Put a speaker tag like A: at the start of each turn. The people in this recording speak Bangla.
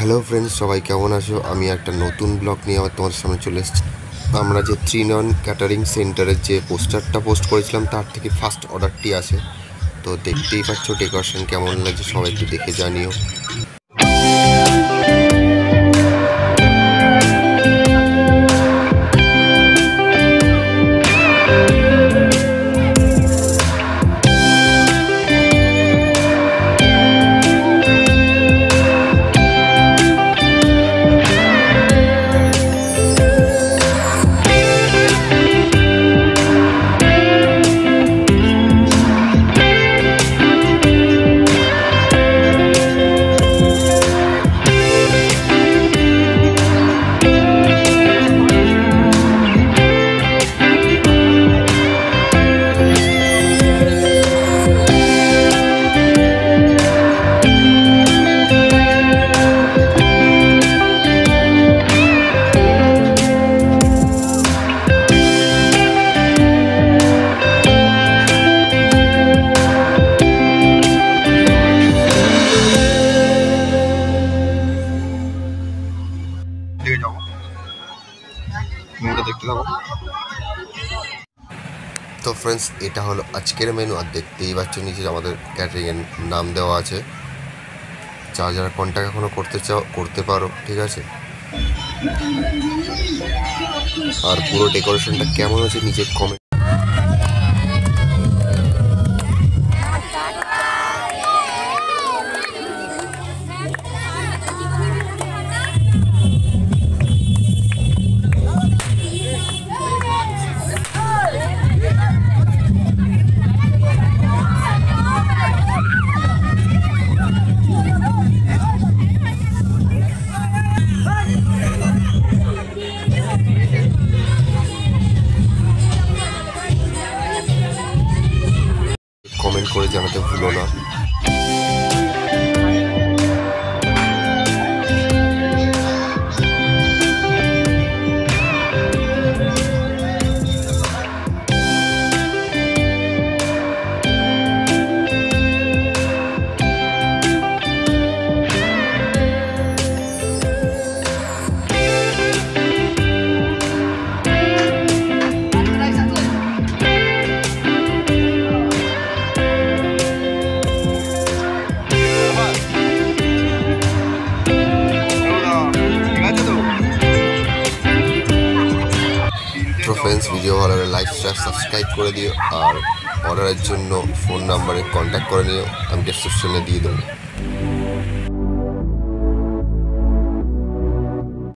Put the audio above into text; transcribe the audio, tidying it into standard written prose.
A: হ্যালো ফ্রেন্ডস, সবাই কেমন আছো? আমি একটা নতুন ব্লগ নিয়ে আবার তোমাদের সামনে চলে এসেছি। আমরা যে ত্রিনয়ন ক্যাটারিং সেন্টারের যে পোস্টারটা পোস্ট করেছিলাম তার থেকে ফার্স্ট অর্ডারটি আছে। তো দেখতেই পাচ্ছ ডেকোরেশন কেমন লাগছে, সবাই একটু দেখে জানিও। তো ফ্রেন্ডস, এটা হলো আজকের মেনু। আর দেখতেই পাচ্ছ নিচে আমাদের ক্যাটারিংয়ের নাম দেওয়া আছে। যারা যারা কন্ট্যাক্ট এখনও করতে চাও করতে পারো, ঠিক আছে। আর পুরো ডেকোরেশনটা কেমন হচ্ছে নিচে কমেন্ট করে জানাতে ভুলো না। তো ফ্রেন্ডস, ভিডিও ভালো লাগলে লাইক শেয়ার সাবস্ক্রাইব করে দিও। আর অর্ডারের জন্য ফোন নাম্বারে কন্ট্যাক্ট করে নিও, আমি ডেসক্রিপশনে দিয়ে দেবো।